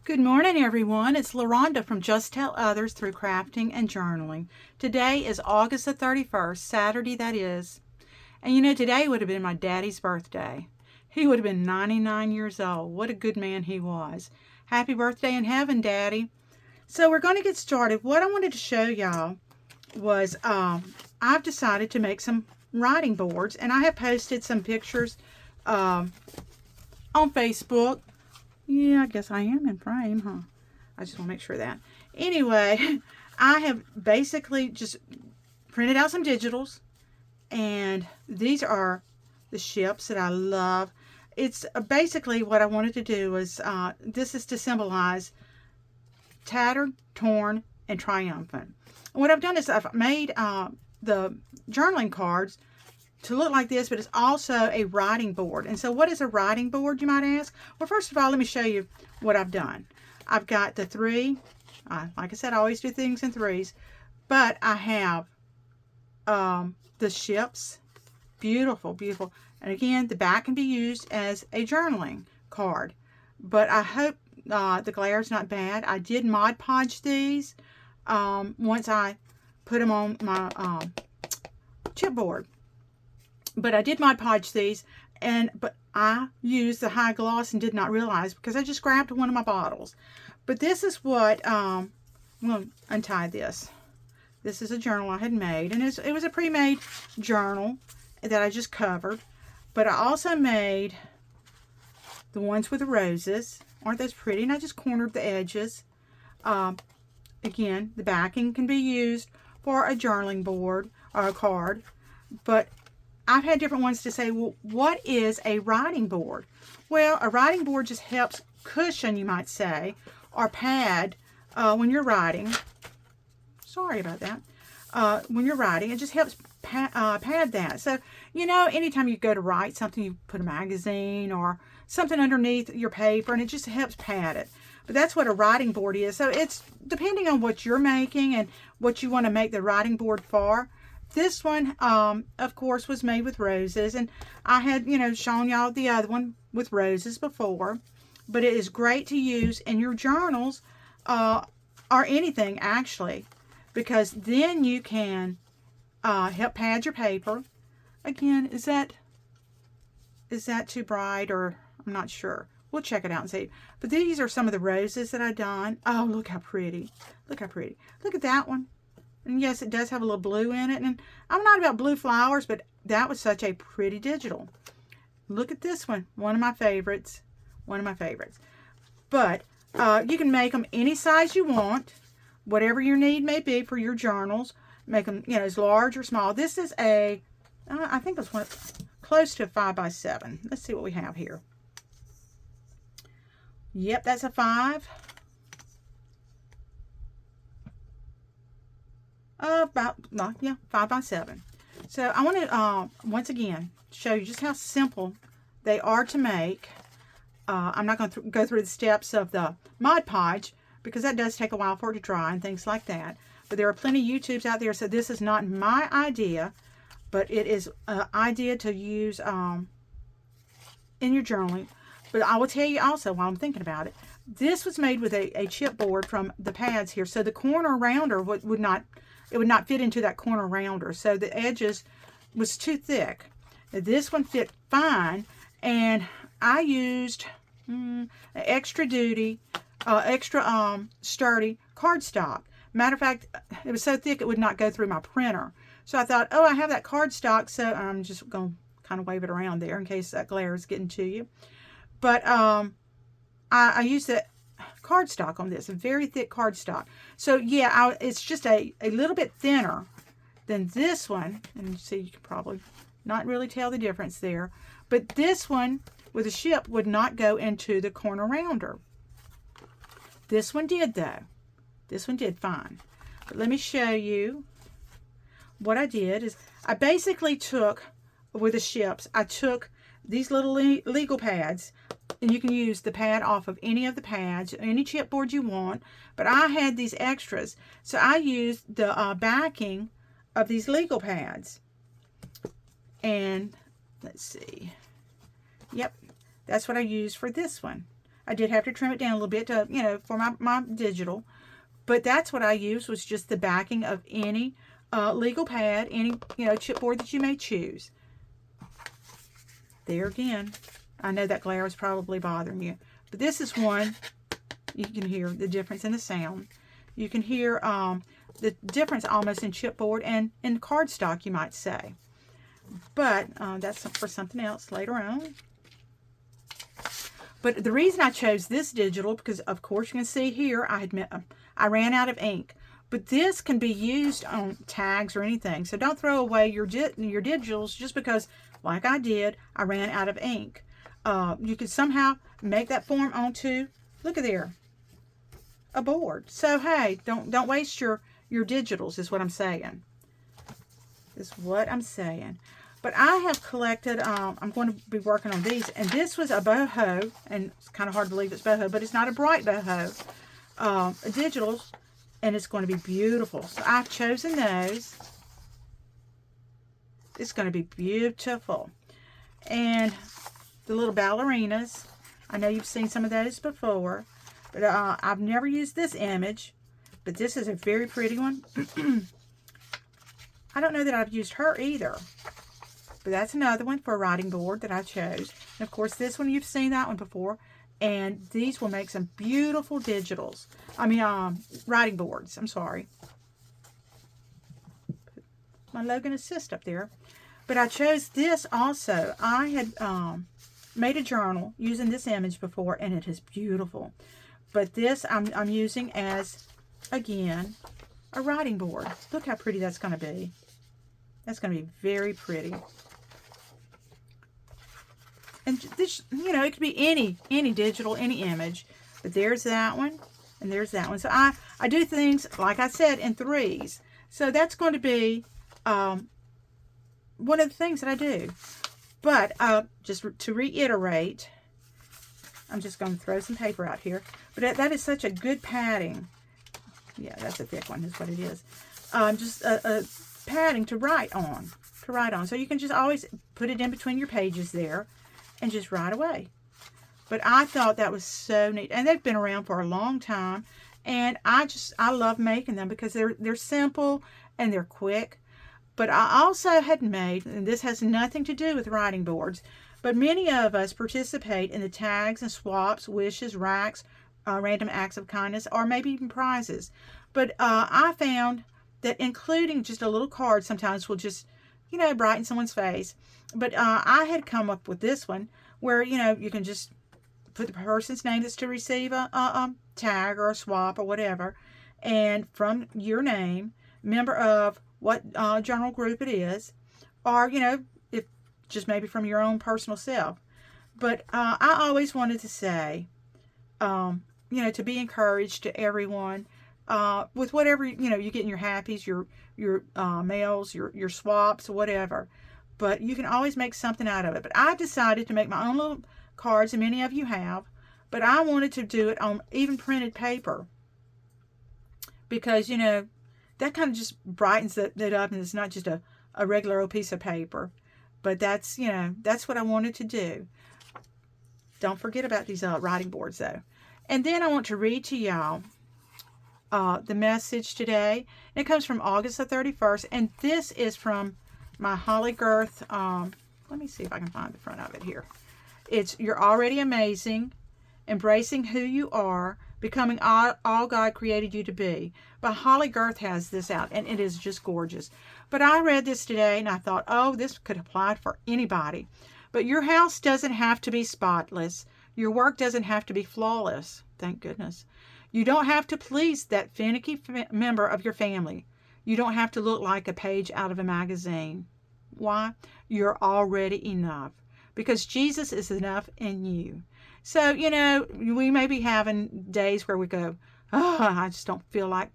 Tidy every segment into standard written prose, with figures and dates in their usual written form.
Good morning, everyone. It's LaRonda from Just Tell Others Through Crafting and Journaling. Today is August the 31st, Saturday that is. And you know, today would have been my daddy's birthday. He would have been 99 years old. What a good man he was. Happy birthday in heaven, Daddy. So we're going to get started. What I wanted to show y'all was I've decided to make some writing boards, and I have posted some pictures on Facebook. Yeah, I guess I am in frame, huh? I just want to make sure of that. Anyway, I have basically just printed out some digitals, and these are the ships that I love. It's basically what I wanted to do was, this is to symbolize tattered, torn, and triumphant. And what I've done is I've made the journaling cards to look like this, but it's also a writing board. And so what is a writing board, you might ask? Well, first of all, let me show you what I've done. I've got the three, like I said, I always do things in threes, but I have the ships, beautiful, beautiful. And again, the back can be used as a journaling card, but I hope the glare is not bad. I did Mod Podge these once I put them on my chipboard. But I did Mod Podge these, but I used the high gloss and did not realize because I just grabbed one of my bottles. But this is what, I'm going to untie this. This is a journal I had made, and it was a pre-made journal that I just covered. But I also made the ones with the roses. Aren't those pretty? And I just cornered the edges. Again, the backing can be used for a journaling board or a card, but I've had different ones to say, well, what is a writing board? Well, a writing board just helps cushion, you might say, or pad when you're writing. Sorry about that. When you're writing, it just helps pad that. So, you know, anytime you go to write something, you put a magazine or something underneath your paper, and it just helps pad it. But that's what a writing board is. So it's depending on what you're making and what you want to make the writing board for. This one, of course, was made with roses, and I had, you know, shown y'all the other one with roses before, but it is great to use in your journals, or anything, actually, because then you can help pad your paper. Again, is that too bright, or I'm not sure. We'll check it out and see. But these are some of the roses that I've done. Oh, look how pretty. Look how pretty. Look at that one. And yes, it does have a little blue in it. And I'm not about blue flowers, but that was such a pretty digital. Look at this one. One of my favorites. One of my favorites. But you can make them any size you want. Whatever your need may be for your journals. Make them, you know, as large or small. This is a, I think it's one close to a 5x7. Let's see what we have here. Yep, that's a 5. About, yeah, 5x7. So I want to, once again, show you just how simple they are to make. I'm not going to go through the steps of the Mod Podge, because that does take a while for it to dry and things like that. But there are plenty of YouTubes out there, so this is not my idea, but it is an idea to use in your journaling. But I will tell you also, while I'm thinking about it, this was made with a chipboard from the pads here, so the corner rounder would not fit into that corner rounder, so the edges was too thick. This one fit fine, and I used extra sturdy cardstock. Matter of fact, it was so thick it would not go through my printer. So I thought, oh, I have that cardstock, so I'm just going to kind of wave it around there in case that glare is getting to you. But I used the cardstock on this, a very thick cardstock. So yeah, it's just a little bit thinner than this one. And you see, you can probably not really tell the difference there. But this one with a ship would not go into the corner rounder. This one did, though. This one did fine. But let me show you what I did. Is I basically took, with the ships, I took these little legal pads, and you can use the pad off of any of the pads, any chipboard you want, but I had these extras, so I used the backing of these legal pads. And let's see, yep, that's what I used for this one. I did have to trim it down a little bit to, for my digital. But that's what I used, was just the backing of any legal pad, any, chipboard that you may choose. There again, I know that glare was probably bothering you. But this is one, you can hear the difference in the sound. You can hear the difference almost in chipboard and in cardstock, you might say. But that's for something else later on. But the reason I chose this digital, because of course you can see here, I ran out of ink. But this can be used on tags or anything. So don't throw away your digitals just because, like I did, I ran out of ink. You could somehow make that form onto, look at there, a board. So hey, don't waste your digitals, is what I'm saying. Is what I'm saying. But I have collected, I'm going to be working on these, and this was a boho, and it's kind of hard to believe it's boho, but it's not a bright boho, digitals, and it's going to be beautiful. So I've chosen those. It's going to be beautiful. And the little ballerinas, I know you've seen some of those before, but I've never used this image, but this is a very pretty one. I don't know that I've used her either. But that's another one for a writing board that I chose. And of course, this one, you've seen that one before. And these will make some beautiful digitals. I mean, writing boards. I'm sorry. Put my Logan Assist up there. But I chose this also. I had made a journal using this image before, and it is beautiful. But this I'm using as, again, a writing board. Look how pretty that's going to be. That's going to be very pretty. And this, it could be any digital, any image. But there's that one, and there's that one. So I do things, like I said, in threes. So that's going to be one of the things that I do. But just to reiterate, I'm just going to throw some paper out here. But that is such a good padding. Yeah, that's a thick one, is what it is. Just a padding to write on. So you can just always put it in between your pages there and just write away. But I thought that was so neat. And they've been around for a long time. And I love making them because they're simple and they're quick. But I also had made, and this has nothing to do with writing boards, but many of us participate in the tags and swaps, wishes, racks, random acts of kindness, or maybe even prizes. But I found that including just a little card sometimes will just, brighten someone's face. But I had come up with this one where, you can just put the person's name that's to receive a tag or a swap or whatever, and from your name, member of what journal group it is, or, if just maybe from your own personal self. But I always wanted to say, to be encouraged to everyone with whatever, you get in your happies, your mails, your swaps, whatever. But you can always make something out of it. But I decided to make my own little cards, and many of you have. But I wanted to do it on even printed paper. Because, that kind of just brightens it up, and it's not just a regular old piece of paper. But that's, that's what I wanted to do. Don't forget about these writing boards, though. And then I want to read to y'all the message today. And it comes from August the 31st. And this is from my Holly Girth. Let me see if I can find the front of it here. It's "You're Already Amazing, Embracing Who You Are, Becoming all God Created You to Be." But Holly Girth has this out, and it is just gorgeous. But I read this today, and I thought, oh, this could apply for anybody. But your house doesn't have to be spotless. Your work doesn't have to be flawless. Thank goodness. You don't have to please that finicky member of your family. You don't have to look like a page out of a magazine. Why? You're already enough. Because Jesus is enough in you. So, we may be having days where we go, oh, I just don't feel like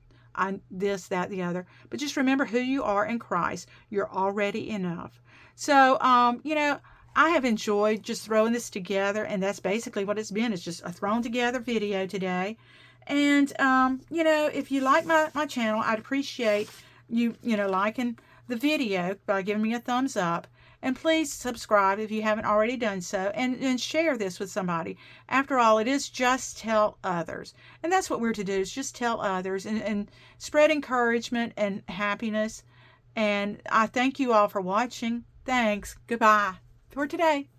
this, that, the other. But just remember who you are in Christ. You're already enough. So, I have enjoyed just throwing this together, and that's basically what it's been. It's just a thrown together video today. And, if you like my channel, I'd appreciate you, liking the video by giving me a thumbs up. And please subscribe if you haven't already done so, and share this with somebody. After all, it is just tell others. And that's what we're to do, is just tell others and spread encouragement and happiness. And I thank you all for watching. Thanks. Goodbye for today.